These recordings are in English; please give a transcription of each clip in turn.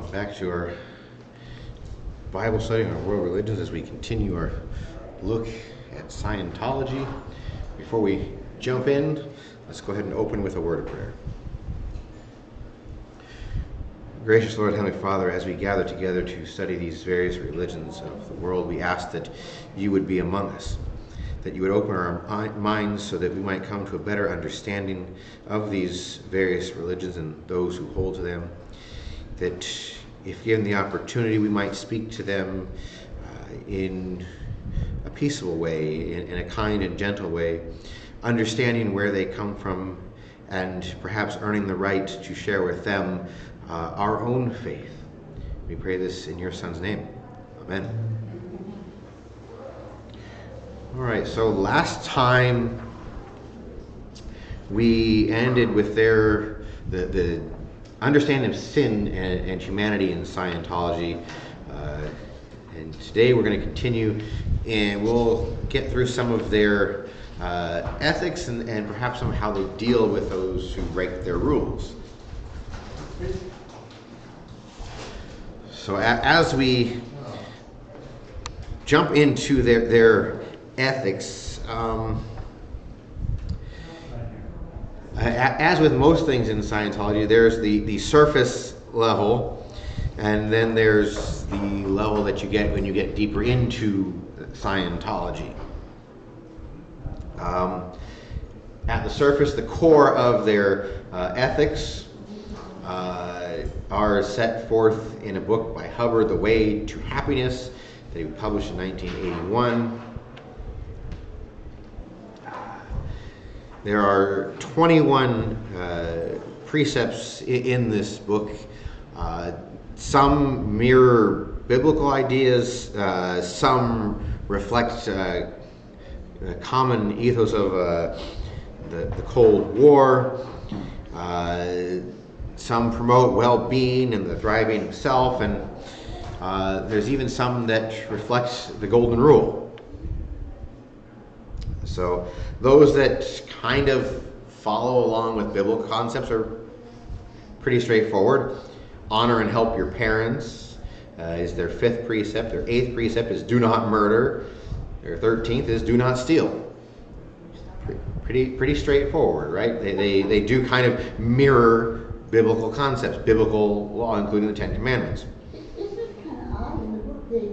Welcome back to our Bible study on world religions as we continue our look at Scientology. Before we jump in, let's go ahead and open with a word of prayer. Gracious Lord, Heavenly Father, as we gather together to study these various religions of the world, we ask that you would be among us, that you would open our minds so that we might come to a better understanding of these various religions and those who hold to them, that if given the opportunity, we might speak to them in a peaceable way, in a kind and gentle way, understanding where they come from and perhaps earning the right to share with them our own faith. We pray this in your Son's name. Amen. All right, so last time we ended with the understanding of sin and humanity in Scientology, and today we're going to continue, and we'll get through some of their ethics and perhaps some of how they deal with those who break their rules. So as we jump into their ethics, as with most things in Scientology, there's the surface level, and then there's the level that you get when you get deeper into Scientology. At the surface, the core of their ethics are set forth in a book by Hubbard, The Way to Happiness, that he published in 1981. There are 21 precepts in this book. Some mirror biblical ideas, some reflect a common ethos of the Cold War. Some promote well-being and the thriving of self, and there's even some that reflect the Golden Rule. So those that kind of follow along with biblical concepts are pretty straightforward. Honor and help your parents is their 5th precept. Their 8th precept is do not murder. Their 13th is do not steal. Pretty straightforward, right? They do kind of mirror biblical concepts, biblical law, including the 10 Commandments. Isn't it kind of odd in the book they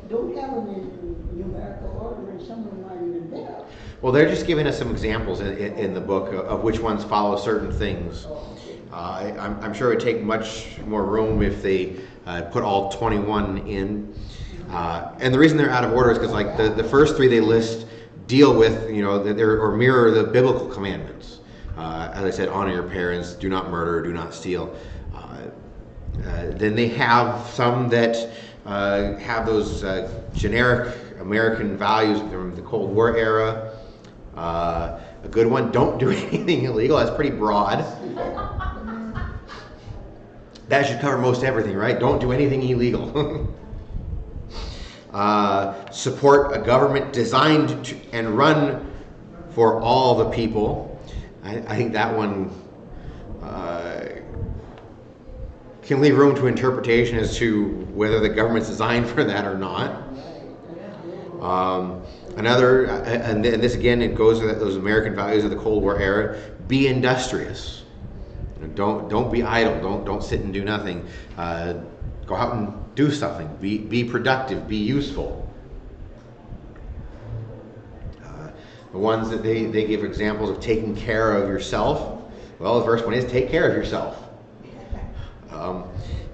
don't have them in numerical order, and some of them aren't even there? Well, they're just giving us some examples in the book of which ones follow certain things. I'm sure it would take much more room if they put all 21 in. And the reason they're out of order is because like the first 3 they list deal with, or mirror the biblical commandments. As I said, honor your parents, do not murder, do not steal. Then they have some that have those generic American values from the Cold War era. A good one, don't do anything illegal. That's pretty broad. That should cover most everything, right? Don't do anything illegal. Support a government designed to and run for all the people. I think that one can leave room to interpretation as to whether the government's designed for that or not. Another, and this again, it goes with those American values of the Cold War era. Be industrious. Don't be idle. Don't sit and do nothing. Go out and do something. Be productive. Be useful. The ones that they give examples of taking care of yourself. Well, the first one is take care of yourself.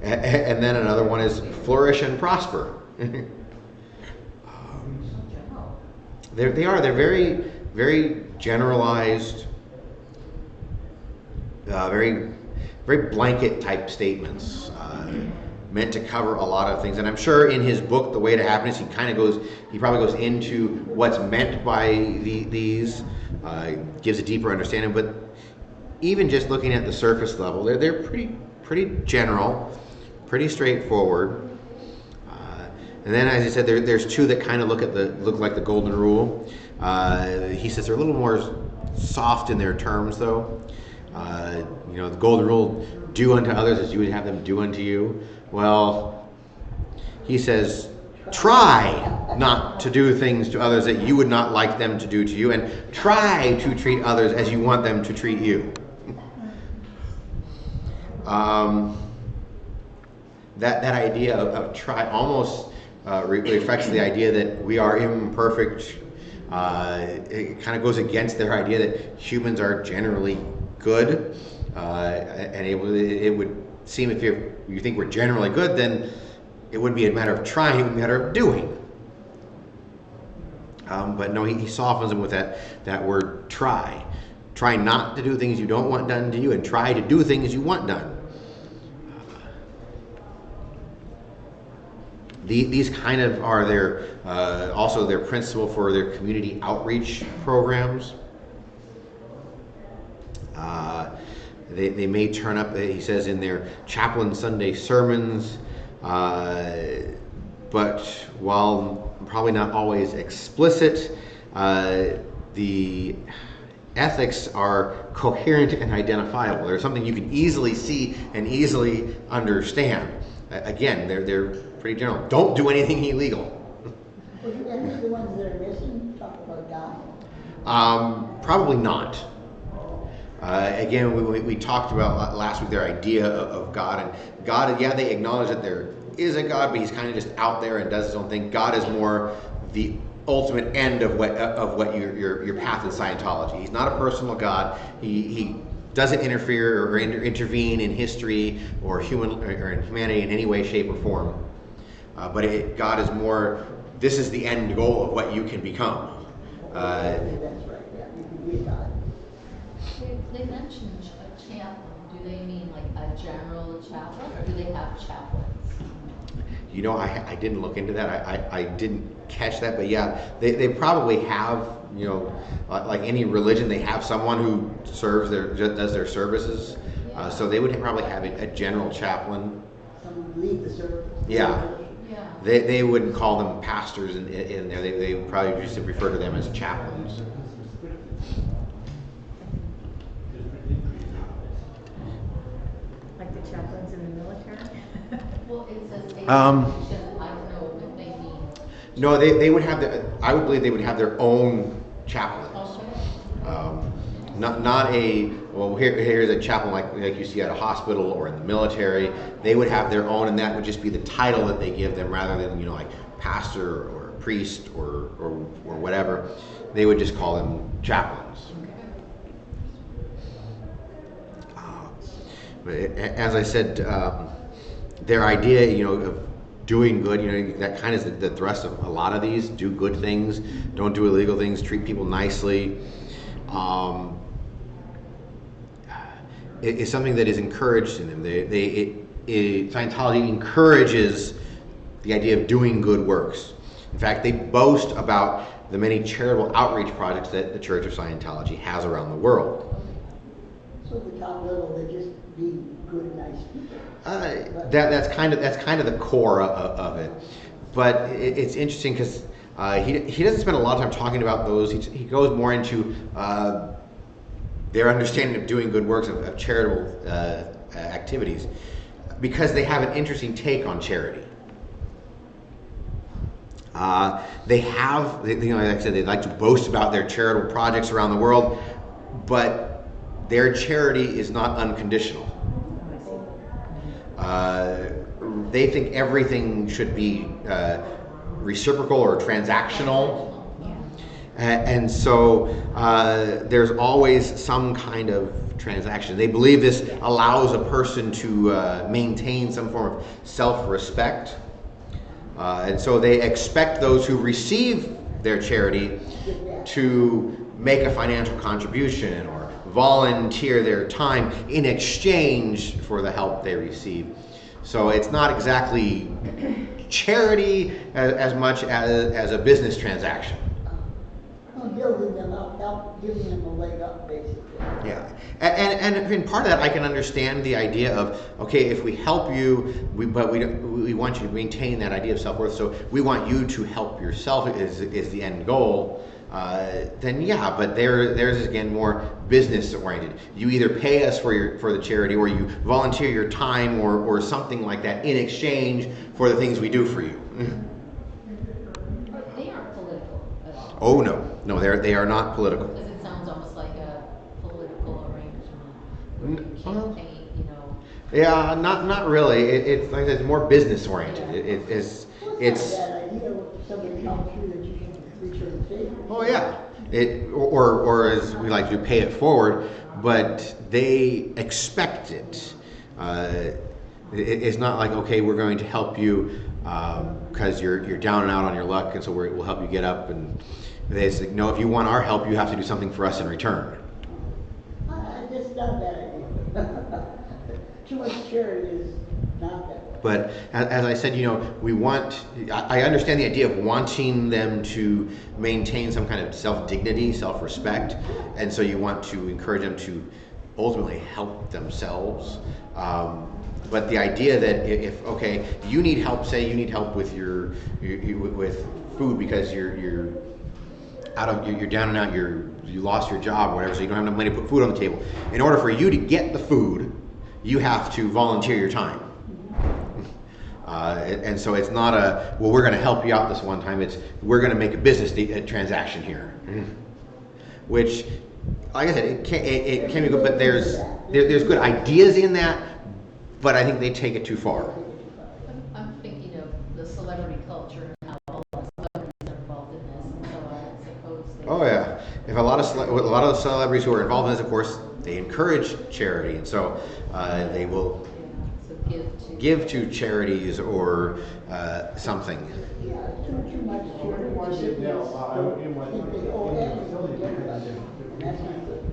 And then another one is flourish and prosper. They're very, very generalized, very, very blanket type statements, meant to cover a lot of things. And I'm sure in his book, The Way to Happiness, he probably goes into what's meant by these, gives a deeper understanding. But even just looking at the surface level, they're pretty general, pretty straightforward. And then, as I said, there's 2 that kind of look like the Golden Rule. He says they're a little more soft in their terms, though. The Golden Rule do unto others as you would have them do unto you. Well, he says, try not to do things to others that you would not like them to do to you, and try to treat others as you want them to treat you. That idea of try almost reflects the idea that we are imperfect. It kind of goes against their idea that humans are generally good, and it would seem if you think we're generally good, then it wouldn't be a matter of trying, it would be a matter of doing. But no, he softens them with that word try. Try not to do things you don't want done to you, and try to do things you want done. These kind of are also their principle for their community outreach programs. They may turn up, he says, in their chaplain Sunday sermons, but while probably not always explicit, the ethics are coherent and identifiable. They're something you can easily see and easily understand. Again, they're pretty general. Don't do anything illegal. Well, do any of the ones that are missing talk about God? Probably not. Again, we talked about last week their idea of God, and God, yeah, they acknowledge that there is a God, but he's kind of just out there and does his own thing. God is more the ultimate end of what your path in Scientology. He's not a personal God. He doesn't interfere or intervene in history or in humanity in any way, shape, or form. But God is more. This is the end goal of what you can become. That's right. Yeah, you can be a God. They mentioned a chaplain. Do they mean like a general chaplain, or do they have chaplains? You know, I didn't look into that. I didn't catch that, but yeah, they probably have, you know, like any religion, they have someone who does their services. So they would probably have a general chaplain. Someone lead the service. Yeah. Yeah. They wouldn't call them pastors in there. They would probably just refer to them as chaplains. Like the chaplains in the military? Well, it says a Um, function. I don't know if they mean. No, they would have I would believe they would have their own chaplains. Okay. Not a, well, here's a chaplain like you see at a hospital or in the military. They would have their own, and that would just be the title that they give them, rather than, you know, like pastor or priest or whatever. They would just call them chaplains. But as I said, their idea, you know, of doing good, you know, that kind of is the thrust of a lot of these. Do good things, don't do illegal things, treat people nicely. Is something that is encouraged in them. Scientology encourages the idea of doing good works. In fact, they boast about the many charitable outreach projects that the Church of Scientology has around the world. So the top level, they just be good, nice people. That's kind of the core of it. But it's interesting because he doesn't spend a lot of time talking about those. He goes more into their understanding of doing good works, of charitable activities, because they have an interesting take on charity. They you know, like I said, they like to boast about their charitable projects around the world, but their charity is not unconditional. They think everything should be reciprocal or transactional. And so there's always some kind of transaction. They believe this allows a person to maintain some form of self-respect. And so they expect those who receive their charity to make a financial contribution or volunteer their time in exchange for the help they receive. So it's not exactly charity as much as a business transaction. Building them up, giving them a leg up, basically. Yeah, and in part of that, I can understand the idea of, okay, if we help you, but we want you to maintain that idea of self-worth. So we want you to help yourself is the end goal. then yeah, but theirs is again more business oriented. You either pay us for the charity, or you volunteer your time, or something like that in exchange for the things we do for you. But they aren't political at all. Oh no, they are not political. Because it sounds almost like a political arrangement where you campaign, you know. Yeah, not really. It's like it's more business oriented. It's It's not a bad idea if somebody comes through that you can return the favor. oh yeah. Or as we like to pay it forward, but they expect it. It's not like, okay, we're going to help you because you're down and out on your luck, and so we'll help you get up. And they say, no, if you want our help, you have to do something for us in return. It's not a bad idea. Too much charity is not that way. But as I said, I understand the idea of wanting them to maintain some kind of self-dignity, self-respect, and so you want to encourage them to ultimately help themselves. But the idea that if okay, you need help, say you need help with with food because you're down and out, you lost your job or whatever, so you don't have enough money to put food on the table. In order for you to get the food, you have to volunteer your time. And so it's not we're going to help you out this one time. It's we're going to make a business transaction here, which, like I said, it can be good. But there's good ideas in that, but I think they take it too far. I'm thinking of the celebrity culture and how all the celebrities are involved in this, and so I suppose they. Oh yeah, if a lot of the celebrities who are involved in this, of course, they encourage charity, and so they will. So give to charities or something. Yeah, too much charity. Think they owe everything. And that's not good.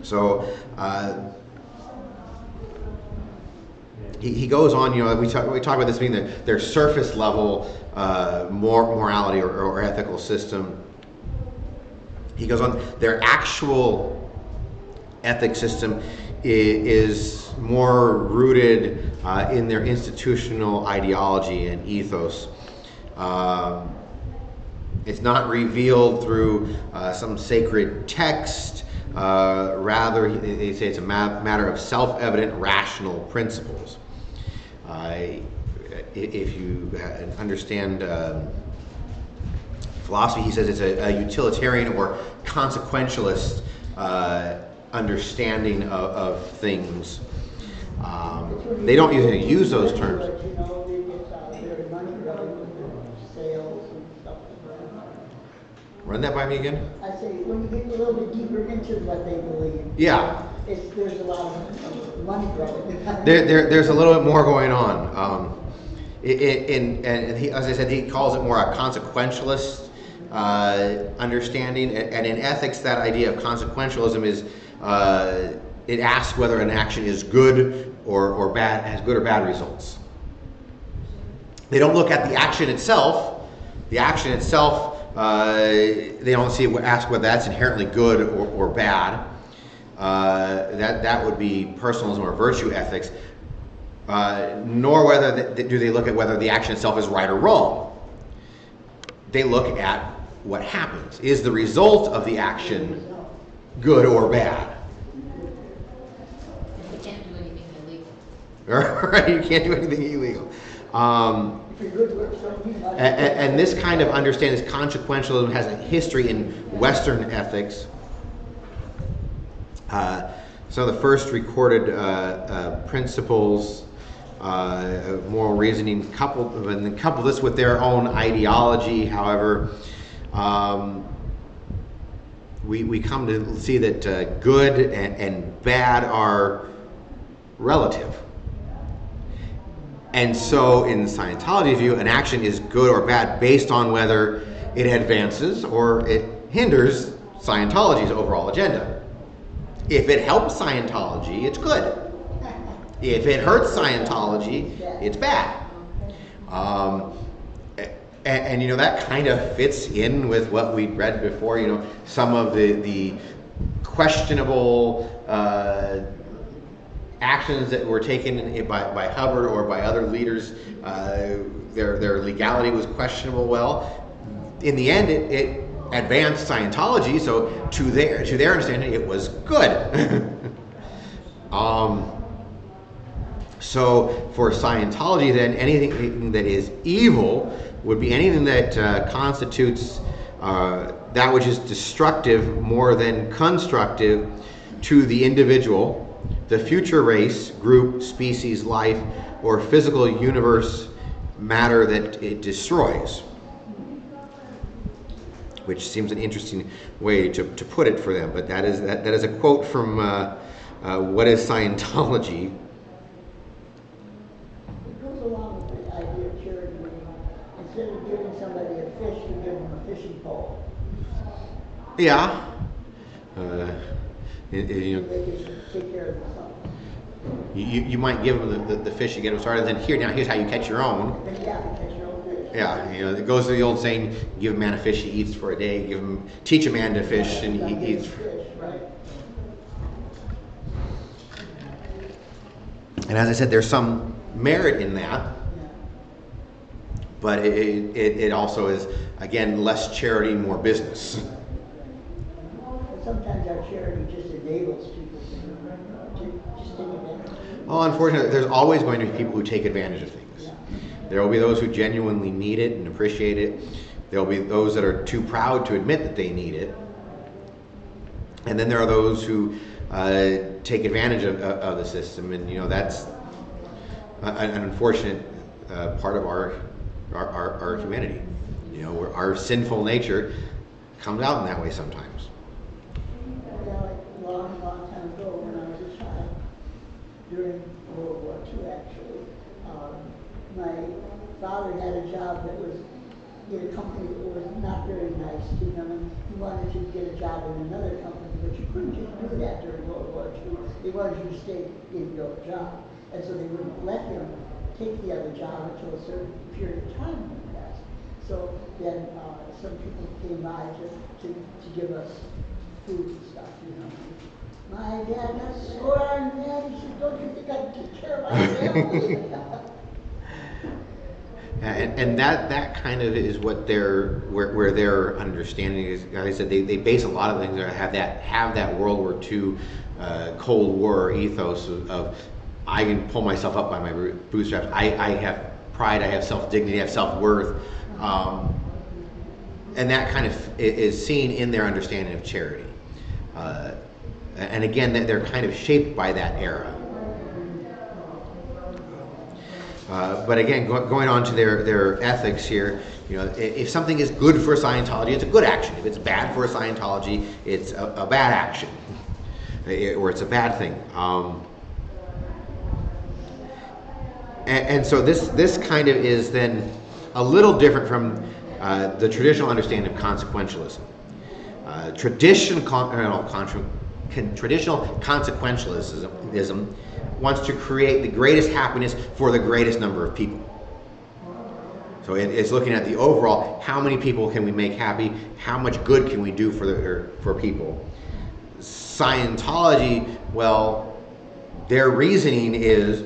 So he goes on. We talk about this being their surface level morality or ethical system. He goes on, their actual ethic system is more rooted in their institutional ideology and ethos. It's not revealed through some sacred text. Rather, they say it's a matter of self-evident rational principles. If you understand philosophy, he says it's a utilitarian or consequentialist understanding of things. They don't usually use those terms. Run that by me again? I say, when you get a little bit deeper into what they believe. Yeah. There's a lot of money growing. There's a little bit more going on. And he, as I said, he calls it more a consequentialist understanding. And in ethics, that idea of consequentialism is it asks whether an action is good or bad, has good or bad results. They don't look at the action itself. The action itself, they don't ask whether that's inherently good or bad. That would be personalism or virtue ethics. Nor do they look at whether the action itself is right or wrong. They look at what happens. Is the result of the action good or bad? You can't do anything illegal. Right? You can't do anything illegal. And this kind of understanding, this consequentialism, has a history in Western ethics. Some of the first recorded principles of moral reasoning, couple this with their own ideology. However, we come to see that good and bad are relative. And so in Scientology's view, an action is good or bad based on whether it advances or it hinders Scientology's overall agenda. If it helps Scientology, it's good. If it hurts Scientology, it's bad. And that kind of fits in with what we'd read before. Some of the questionable actions that were taken by Hubbard or by other leaders, their legality was questionable. Well, in the end, it advanced Scientology, so to their understanding, it was good. So for Scientology, then, anything that is evil would be anything that constitutes that which is destructive more than constructive to the individual, the future race, group, species, life, or physical universe matter that it destroys. Which seems an interesting way to put it for them, but that is a quote from What is Scientology? It goes along with the idea of charity. Instead of giving somebody a fish, you give them a fishing pole. Yeah. They can take care of themselves. You might give them the fish to get them started, and then here's how you catch your own. Then catch your own fish. Yeah, it goes to the old saying: give a man a fish, he eats for a day. Teach a man to fish, and he eats. Fish, right. And as I said, there's some merit in that, but it also is, again, less charity, more business. But sometimes our charity just enables people to just take advantage. Well, unfortunately, there's always going to be people who take advantage of things. There will be those who genuinely need it and appreciate it. There will be those that are too proud to admit that they need it. And then there are those who take advantage of the system, and that's an unfortunate part of our humanity. Where our sinful nature comes out in that way sometimes. A long time ago, when I was a child, during World War II, actually, my father had a job that was in a company that was not very nice to him, and he wanted to get a job in another company, but you couldn't just do that during World War II. They wanted you to stay in your job, and so they wouldn't let him take the other job until a certain period of time had passed. So then some people came by to give us food and stuff, My dad got so mad, he said, "Don't you think I can take care of my family?" And that kind of is what where their understanding is. Like I said, they base a lot of things that have that World War II Cold War ethos of I can pull myself up by my bootstraps. I have pride. I have self-dignity. I have self-worth. And that kind of is seen in their understanding of charity. And again, they're kind of shaped by that era. But again, going on to their ethics here, if something is good for Scientology, it's a good action. If it's bad for Scientology, it's a bad action, or it's a bad thing. And so this kind of is then a little different from the traditional understanding of consequentialism. Traditional consequentialism wants to create the greatest happiness for the greatest number of people. So it's looking at the overall, how many people can we make happy? How much good can we do for people? Scientology, well, their reasoning is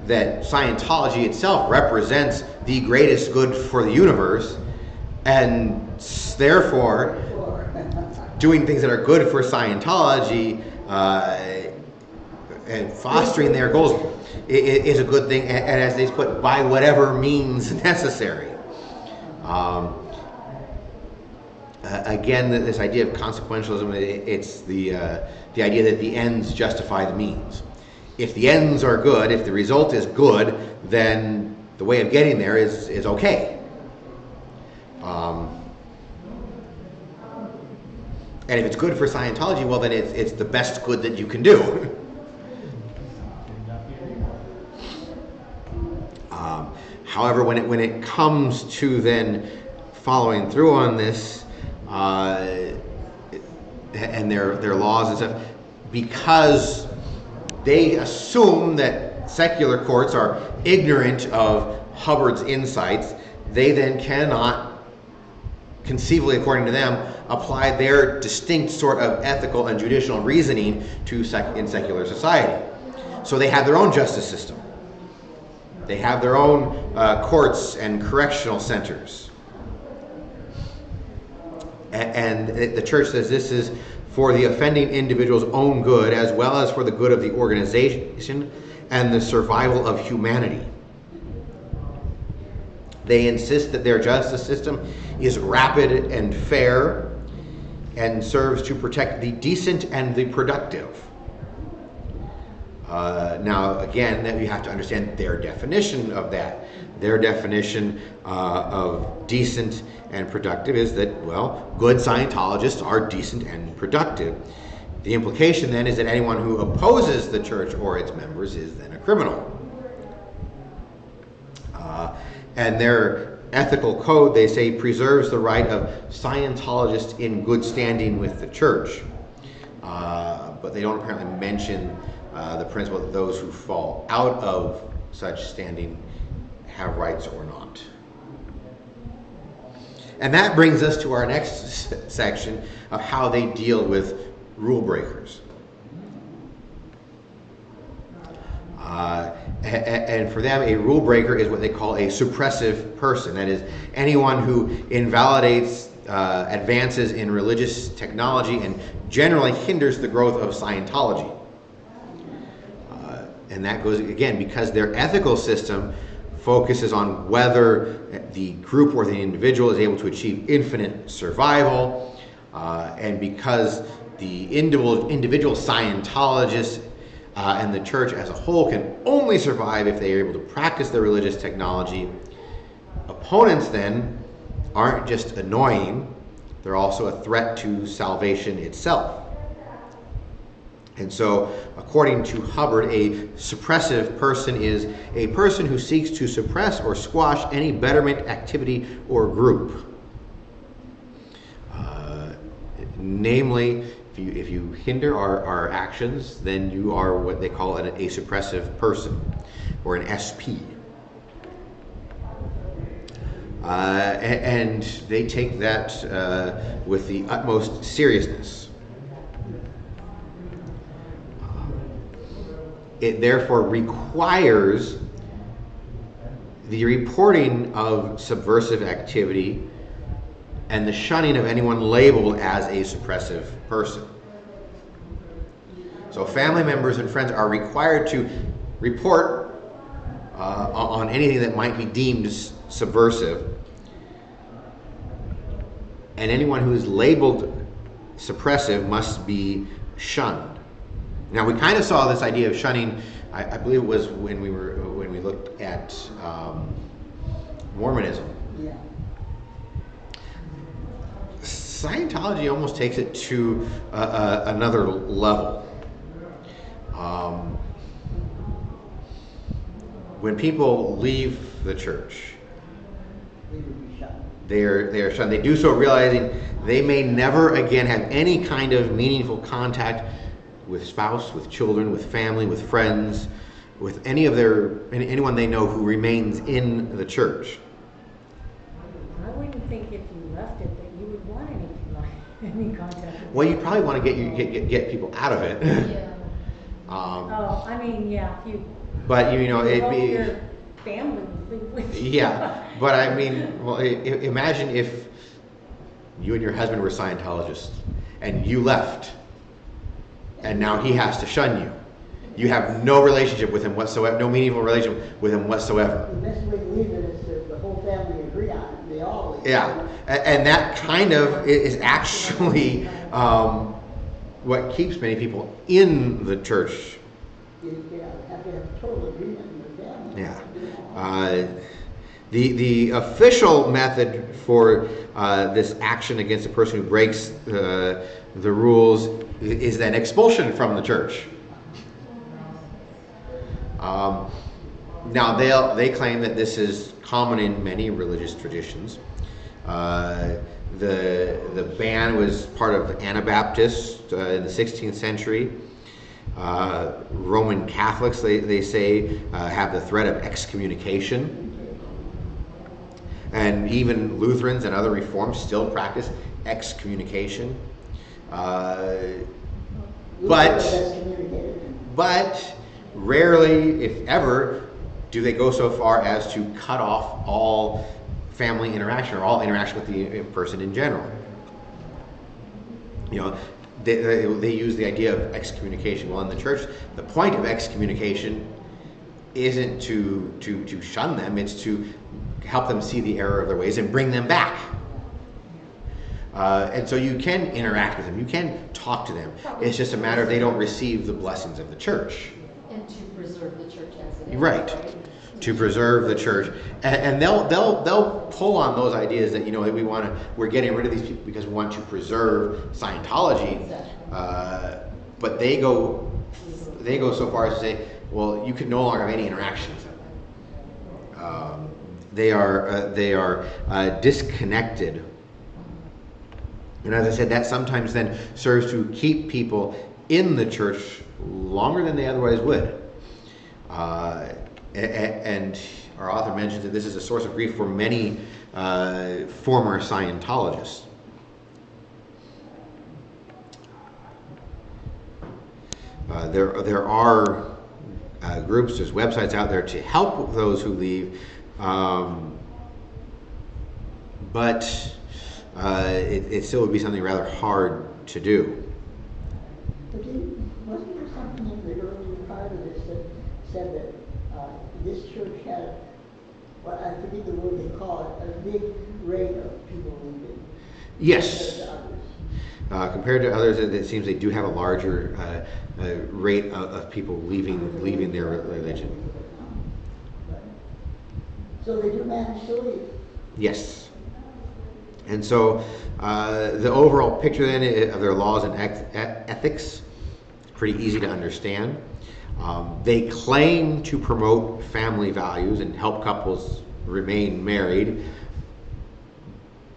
that Scientology itself represents the greatest good for the universe, and therefore doing things that are good for Scientology and fostering their goals is a good thing, and as they put, by whatever means necessary. Again, this idea of consequentialism, it's the idea that the ends justify the means. If the ends are good, if the result is good, then the way of getting there is okay. And if it's good for Scientology, well, then it's the best good that you can do. However, when it comes to then following through on this and their laws and stuff, because they assume that secular courts are ignorant of Hubbard's insights, they then cannot, conceivably according to them, apply their distinct sort of ethical and judicial reasoning in secular society. So they have their own justice system. They have their own courts and correctional centers. And the church says this is for the offending individual's own good, as well as for the good of the organization and the survival of humanity. They insist that their justice system is rapid and fair and serves to protect the decent and the productive. Now, again, that we have to understand their definition of that. Their definition of decent and productive is that, well, good Scientologists are decent and productive. The implication then is that anyone who opposes the church or its members is then a criminal. And their ethical code, they say, preserves the right of Scientologists in good standing with the church. But they don't apparently mention the principle that those who fall out of such standing have rights or not. And that brings us to our next section of how they deal with rule breakers. And for them, a rule breaker is what they call a suppressive person. That is, anyone who invalidates advances in religious technology and generally hinders the growth of Scientology. And that goes, again, because their ethical system focuses on whether the group or the individual is able to achieve infinite survival, and because the individual Scientologists and the church as a whole can only survive if they are able to practice their religious technology. Opponents then aren't just annoying, they're also a threat to salvation itself. And so, according to Hubbard, a suppressive person is a person who seeks to suppress or squash any betterment, activity, or group. Namely, if you hinder our actions, then you are what they call a suppressive person, or an SP. And they take that with the utmost seriousness. It therefore requires the reporting of subversive activity and the shunning of anyone labeled as a suppressive person. So family members and friends are required to report on anything that might be deemed subversive. And anyone who is labeled suppressive must be shunned. Now, we kind of saw this idea of shunning, I believe it was when we looked at Mormonism. Yeah. Scientology almost takes it to another level. When people leave the church, They would be shot. they are shunned. They do so realizing they may never again have any kind of meaningful contact with spouse, with children, with family, with friends, with anyone they know who remains in the church. I wouldn't think if you left it that you would want any contact with Well, you probably want to get people out of it. Yeah. Oh, I mean, yeah, if you But you know, it'd hope be your family would live with you. yeah. But I mean, well, imagine if you and your husband were Scientologists and you left, and now he has to shun you. You have no relationship with him whatsoever, no meaningful relationship with him whatsoever. The best way to leave it is if the whole family agree on it. They all leave. Yeah, and that kind of is actually what keeps many people in the church. You have to have total agreement with the family. Yeah. The official method for this action against a person who breaks the rules is then expulsion from the church. Now they claim that this is common in many religious traditions. The ban was part of Anabaptists in the 16th century. Roman Catholics, they say, have the threat of excommunication. And even Lutherans and other reforms still practice excommunication. But rarely, if ever, do they go so far as to cut off all family interaction or all interaction with the person in general. You know, they use the idea of excommunication. Well, in the church, the point of excommunication isn't to shun them, it's to help them see the error of their ways and bring them back. And so you can interact with them, you can talk to them. It's just a matter of they don't receive the blessings of the church. And to preserve the church as it is. Right. To preserve the church, and they'll pull on those ideas that, you know, that we're getting rid of these people because we want to preserve Scientology. Exactly. But they go so far as to say, well, you can no longer have any interaction with them. They are disconnected, and as I said, that sometimes then serves to keep people in the church longer than they otherwise would. And our author mentions that this is a source of grief for many former Scientologists. There are groups, there's websites out there to help those who leave, but it still would be something rather hard to do. But wasn't there something in the earlier part of this that said that this church had, well, I forget the word they call it, a big rate of people leaving? Yes. Compared to others. Compared to others, it seems they do have a larger rate of people leaving their religion. So they do manage to leave. Yes. And so the overall picture then of their laws and ethics, pretty easy to understand. They claim to promote family values and help couples remain married,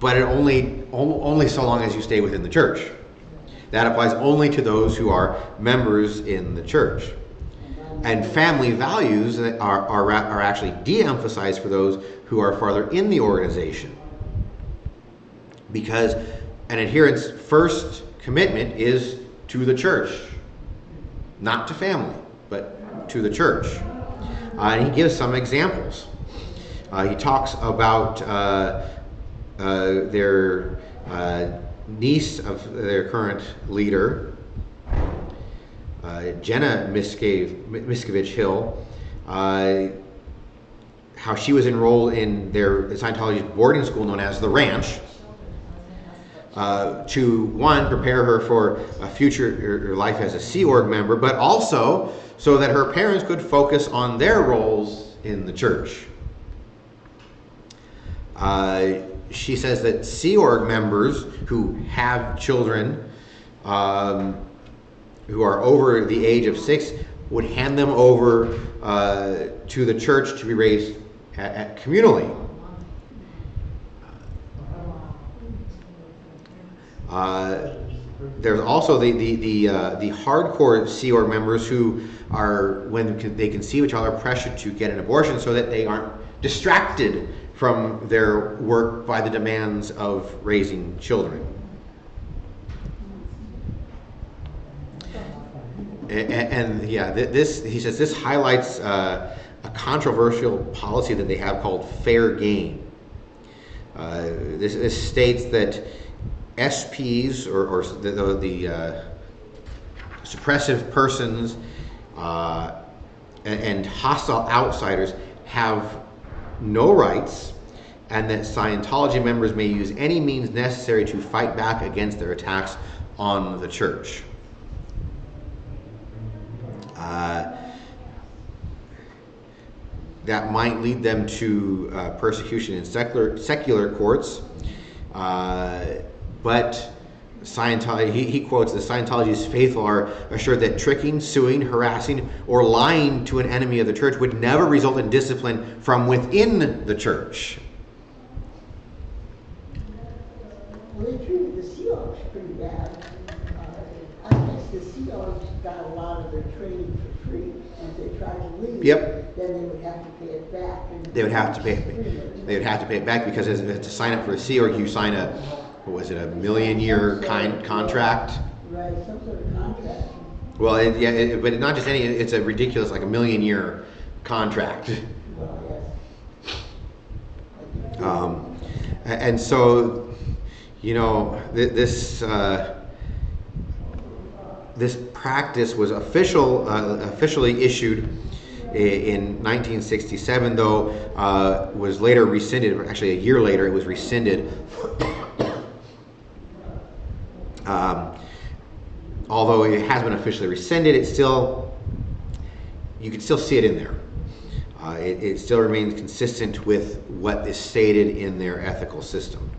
but it only so long as you stay within the church. That applies only to those who are members in the church. And family values are actually de-emphasized for those who are farther in the organization, because an adherent's first commitment is to the church, not to family, but to the church. And he gives some examples. He talks about their niece of their current leader, Jenna Miscavige Hill, how she was enrolled in their Scientology boarding school known as the Ranch, to one, prepare her for a future life as a Sea Org member, but also so that her parents could focus on their roles in the church. She says that Sea Org members who have children who are over the age of 6 would hand them over to the church to be raised communally. There's also the hardcore Sea Org members who are, when they conceive a child, are pressured to get an abortion so that they aren't distracted from their work by the demands of raising children. And yeah, this, he says, this highlights a controversial policy that they have called fair game. This states that SPs or the suppressive persons and hostile outsiders have no rights, and that Scientology members may use any means necessary to fight back against their attacks on the church. That might lead them to persecution in secular courts, but Scientology, he quotes, the Scientology's faithful are assured that tricking, suing, harassing, or lying to an enemy of the church would never result in discipline from within the church. Well, they treated the Sea Orgs pretty bad. I guess the Sea Orgs got a lot of their training for free, and if they tried to leave, Yep. then they would have to pay it back. And They would have to pay it back because to sign up for a Sea Org, you sign a, what was it, a 1 million-year contract? Right, some sort of contract. Well, but not just any. It's a ridiculous, like a 1,000,000-year contract. Well, yes. And so, this practice was officially issued in 1967, though was later rescinded. Actually, a year later, it was rescinded. Although it has been officially rescinded, you can still see it in there. It still remains consistent with what is stated in their ethical system.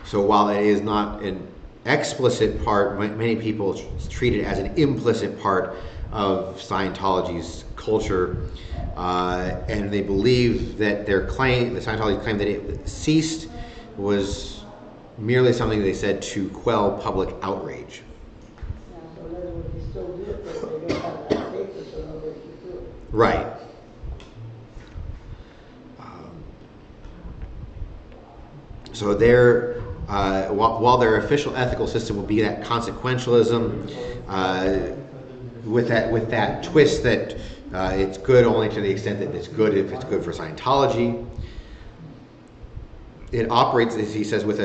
So while it is not an explicit part, many people treat it as an implicit part of Scientology's culture, and they believe that the Scientology claim that it ceased, was merely something they said to quell public outrage. So in other words, you still do it, but they don't have that paper, so nobody can do it. Right. So while their official ethical system will be that consequentialism, with that twist that it's good only to the extent that it's good if it's good for Scientology. It operates, as he says, with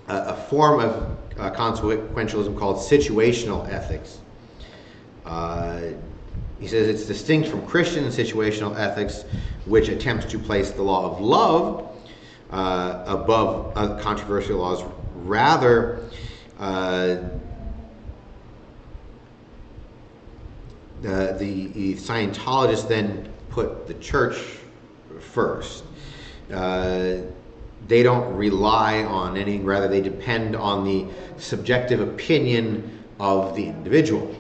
a form of consequentialism called situational ethics. He says it's distinct from Christian situational ethics, which attempts to place the law of love above controversial laws. Rather, the Scientologists then put the church first. They don't rely on anything, rather they depend on the subjective opinion of the individual.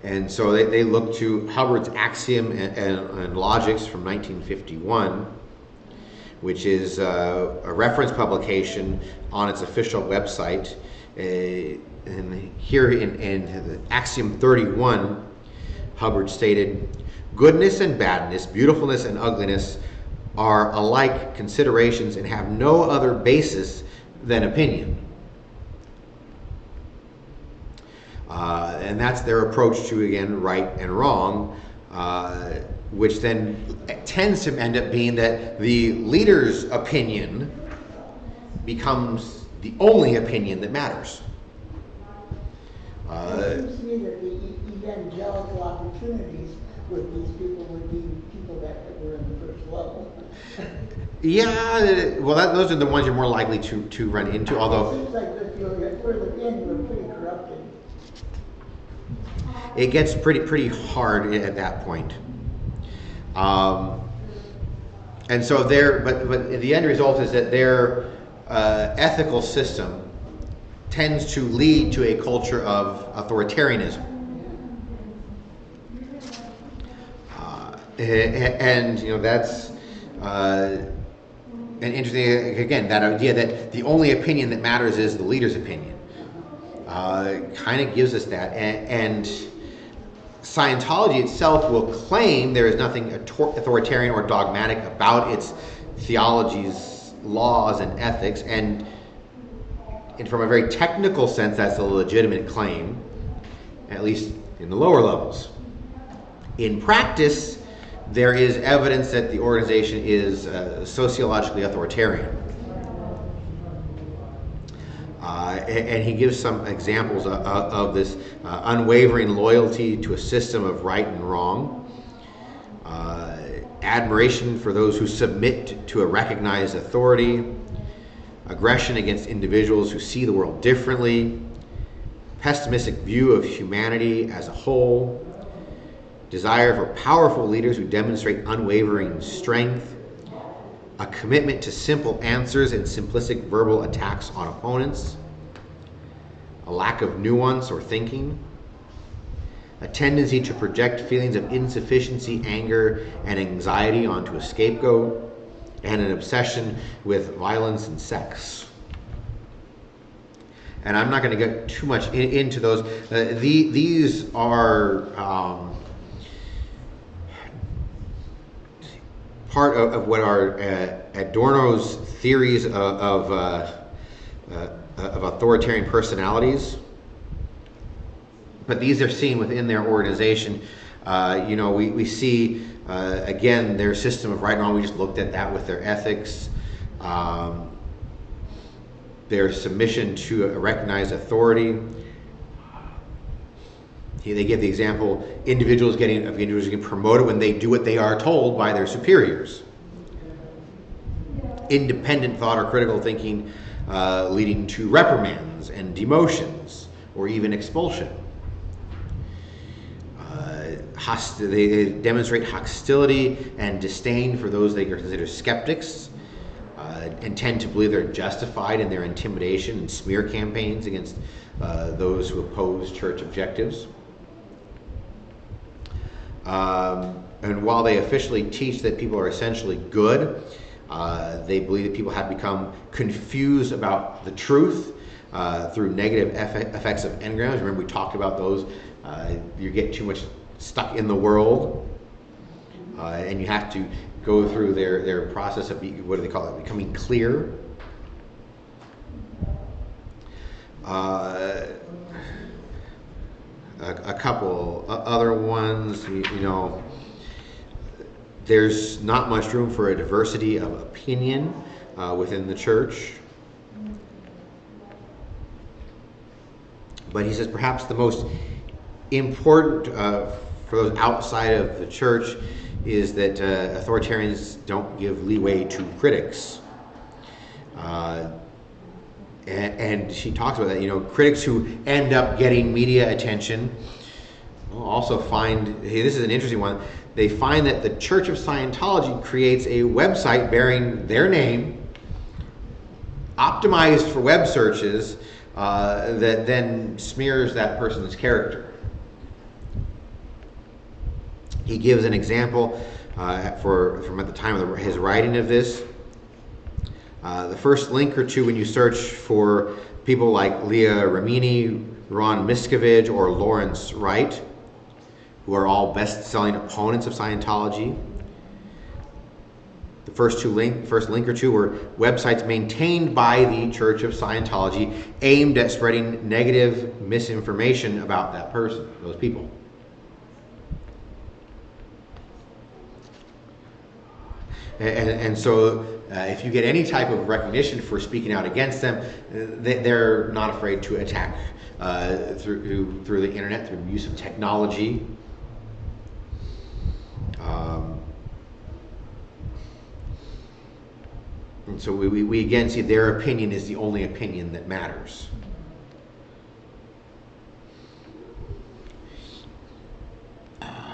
And so they look to Hubbard's Axiom and Logics from 1951, which is a reference publication on its official website. And here in Axiom 31, Hubbard stated, "Goodness and badness, beautifulness and ugliness are alike considerations and have no other basis than opinion." And that's their approach to, again, right and wrong, which then tends to end up being that the leader's opinion becomes the only opinion that matters. It seems to me that the evangelical opportunities with these people would be people that were in the first level. Yeah, well, those are the ones you're more likely to run into, although... It seems like if you get further in, you're pretty corrupted. It gets pretty hard at that point. And so but the end result is that their ethical system tends to lead to a culture of authoritarianism. And that's an interesting, again, that idea that the only opinion that matters is the leader's opinion. Kind of gives us that. And Scientology itself will claim there is nothing authoritarian or dogmatic about its theology's laws and ethics, and from a very technical sense, that's a legitimate claim, at least in the lower levels. In practice, there is evidence that the organization is sociologically authoritarian. And he gives some examples of this unwavering loyalty to a system of right and wrong, admiration for those who submit to a recognized authority, aggression against individuals who see the world differently, pessimistic view of humanity as a whole, desire for powerful leaders who demonstrate unwavering strength, a commitment to simple answers and simplistic verbal attacks on opponents, a lack of nuance or thinking, a tendency to project feelings of insufficiency, anger, and anxiety onto a scapegoat, and an obsession with violence and sex. And I'm not going to get too much into those. These are part of what are Adorno's theories of authoritarian personalities, but these are seen within their organization. We see, again, their system of right and wrong. We just looked at that with their ethics, their submission to a recognized authority. They give the example, individuals getting promoted when they do what they are told by their superiors. Independent thought or critical thinking leading to reprimands and demotions or even expulsion. They demonstrate hostility and disdain for those they consider skeptics, and tend to believe they're justified in their intimidation and smear campaigns against those who oppose church objectives. And while they officially teach that people are essentially good, they believe that people have become confused about the truth through negative effects of engrams. Remember, we talked about those. You get too much stuck in the world, and you have to go through their process of, what do they call it, becoming clear. A couple other ones, there's not much room for a diversity of opinion within the church. But he says perhaps the most important for those outside of the church is that authoritarians don't give leeway to critics. And she talks about that, critics who end up getting media attention also find, hey, this is an interesting one, they find that the Church of Scientology creates a website bearing their name, optimized for web searches, that then smears that person's character. He gives an example from at the time of his writing of this. The first link or two when you search for people like Leah Remini, Ron Miscavige, or Lawrence Wright, who are all best-selling opponents of Scientology. The first link or two were websites maintained by the Church of Scientology aimed at spreading negative misinformation about that person, those people. And so if you get any type of recognition for speaking out against them, they're not afraid to attack through the internet, through the use of technology. And so we again see their opinion is the only opinion that matters.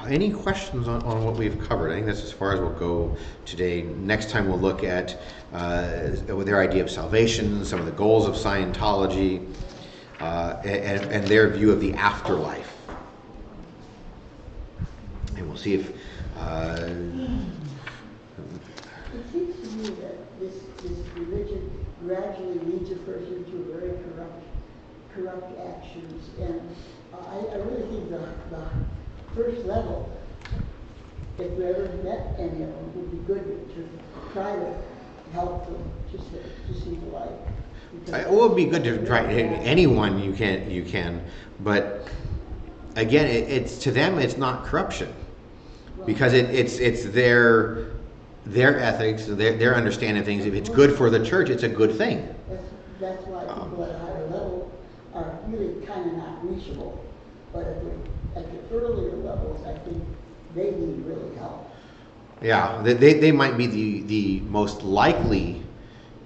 Any questions on what we've covered? I think that's as far as we'll go today. Next time we'll look at their idea of salvation, some of the goals of Scientology, and their view of the afterlife. And we'll see if... It seems to me that this religion gradually leads a person to very corrupt actions, and I really think the first level, if we ever met any of them, would be good to try to help them to see the light. It would be good to try anyone you can, but again, it's to them it's not corruption, because it's their ethics, their understanding of things. If it's good for the church, it's a good thing. That's why people at a higher level are really kind of not reachable, but at the earlier levels, I think they need really help. Yeah, they might be the most likely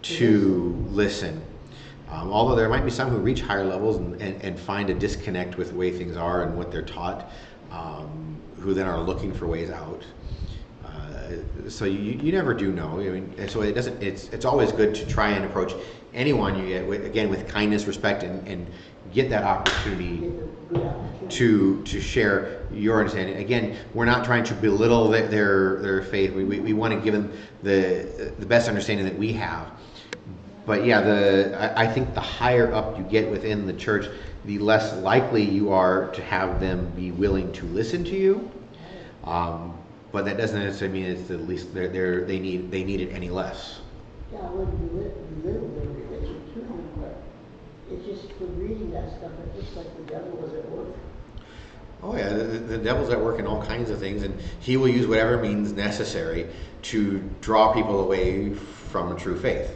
to listen. Although there might be some who reach higher levels and find a disconnect with the way things are and what they're taught, who then are looking for ways out. So you never do know. I mean, so it doesn't. It's always good to try and approach anyone you get with kindness, respect, and get that opportunity to share your understanding. Again, we're not trying to belittle their faith. We want to give them the best understanding that we have. But yeah, I think the higher up you get within the church, the less likely you are to have them be willing to listen to you. but that doesn't necessarily mean it's the least they need it any less. Yeah, I wouldn't belittle their religion to them, but it's just for reading that stuff, it looks like the devil was at work. Oh yeah, the devil's at work in all kinds of things, and he will use whatever means necessary to draw people away from a true faith.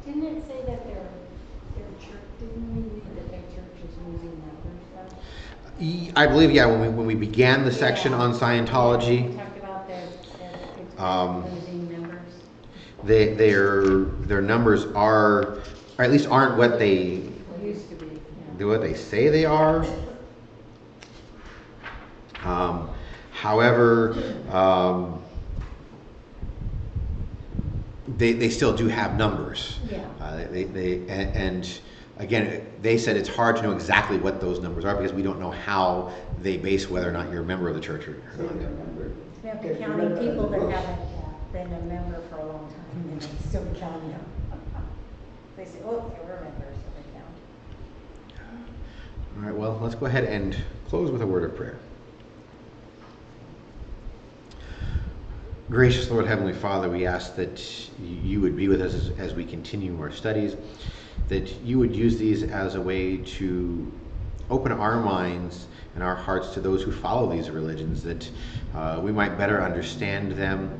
Didn't it say that their church, didn't we read that their church is losing numbers though? I believe, yeah, when we began the section on We Scientology, talked about that it's losing numbers. their numbers are, or at least aren't what they Used to be, yeah. what they say they are. However, they still do have numbers. Yeah. And again, they said it's hard to know exactly what those numbers are because we don't know how they base whether or not you're a member of the church or So not. remember. We have to counting people that haven't been a member for a long time, and they still count them. They say, oh, they were members, so they count. All right, well, let's go ahead and close with a word of prayer. Gracious Lord, Heavenly Father, we ask that you would be with us as we continue our studies, that you would use these as a way to open our minds and our hearts to those who follow these religions, that we might better understand them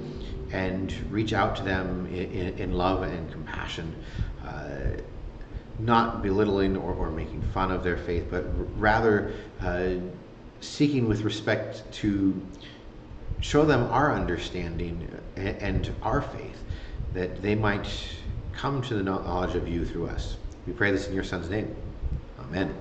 and reach out to them in love and compassion, not belittling or making fun of their faith, but rather seeking with respect to show them our understanding and our faith, that they might come to the knowledge of you through us. We pray this in your Son's name. Amen.